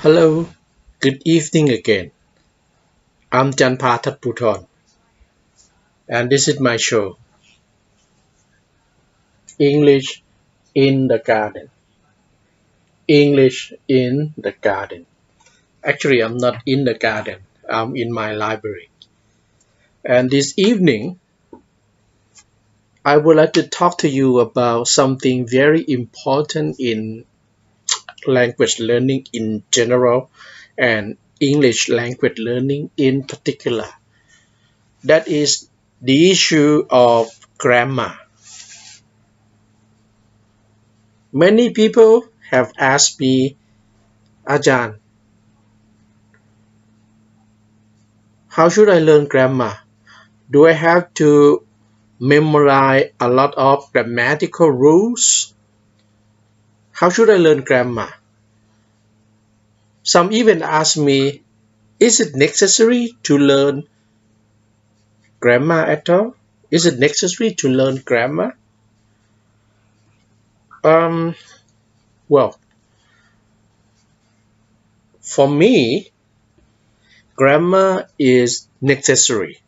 Hello, good evening again. I'm Janpha Thadphoothon, and this is my show, English in the Garden. English in the Garden. Actually, I'm not in the garden, I'm in my library. And this evening, I would like to talk to you about something very important in language learning in general and English language learning in particular. That is the issue of grammar. Many people have asked me, Ajahn, how should I learn grammar? Do I have to memorize a lot of grammatical rules? How should I learn grammar? Some even ask me, is it necessary to learn grammar at all? Is it necessary to learn grammar? Um, well, for me, grammar is necessary.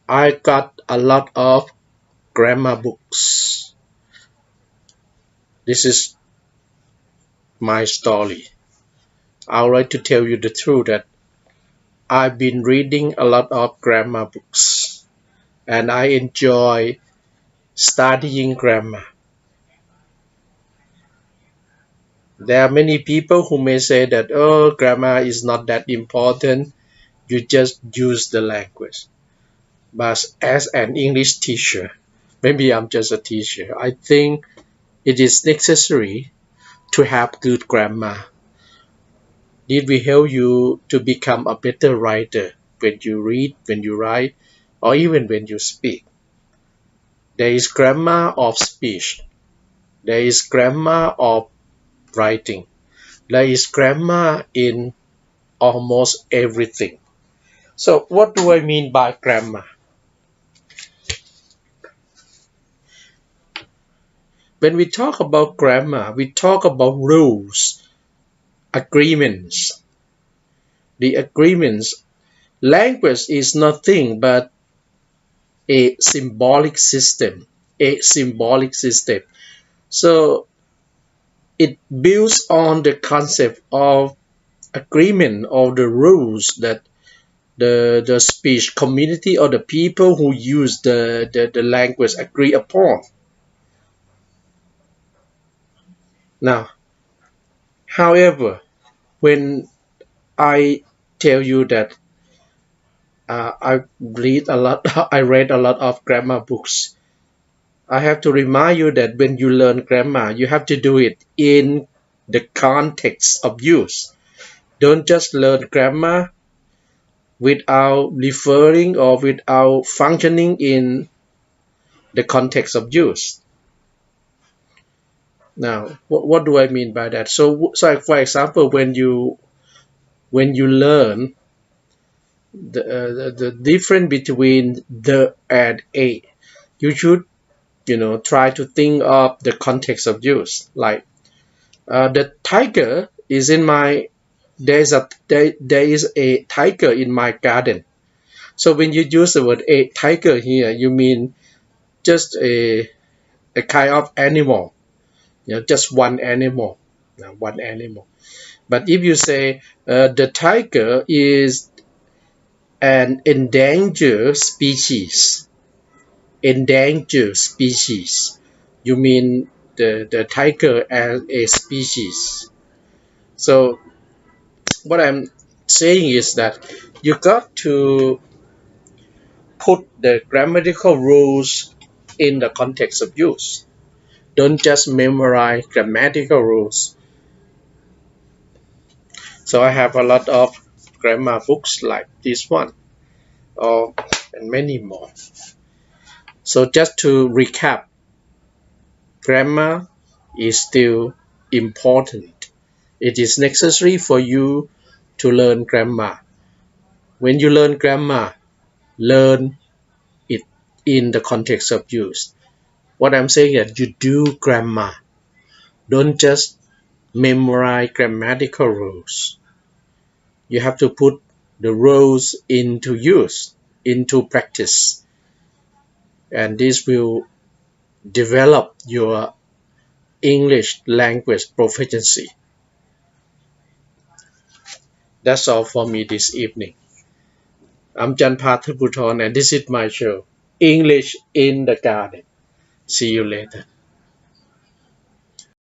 I got a lot of grammar books. This is my story. I would like to tell you the truth that I've been reading a lot of grammar books and I enjoy studying grammar. There are many people who may say that, oh, grammar is not that important, you just use the language. But as an English teacher, maybe I'm just a teacher, I think it is necessary to have good grammar. It will help you to become a better writer when you read, when you write, or even when you speak. There is grammar of speech. There is grammar of writing. There is grammar in almost everything. So what do I mean by grammar? When we talk about grammar, we talk about rules, agreements. The agreements, language is nothing but a symbolic system. A symbolic system. So it builds on the concept of agreement of the rules that the speech community or the people who use the language agree upon. Now, however, when I tell you that I read a lot of grammar books, I have to remind you that when you learn grammar, you have to do it in the context of use. Don't just learn grammar without referring or without functioning in the context of use. Now, what do I mean by that? So for example, when you learn the difference between the and a, you should try to think of the context of use. Like the tiger is in my there is a tiger in my garden. So when you use the word a tiger here, you mean just a kind of animal, just one animal, one animal. But if you say the tiger is an endangered species, you mean the tiger as a species. So what I'm saying is that you got to put the grammatical rules in the context of use. Don't just memorize grammatical rules. So I have a lot of grammar books like this one, and many more. So just to recap, grammar is still important. It is necessary for you to learn grammar. When you learn grammar, learn it in the context of use. What I'm saying is you do grammar. Don't just memorize grammatical rules. You have to put the rules into use, into practice, and this will develop your English language proficiency. That's all for me this evening. I'm Janpha Thadphoothon, and this is my show, English in the Garden. See you later.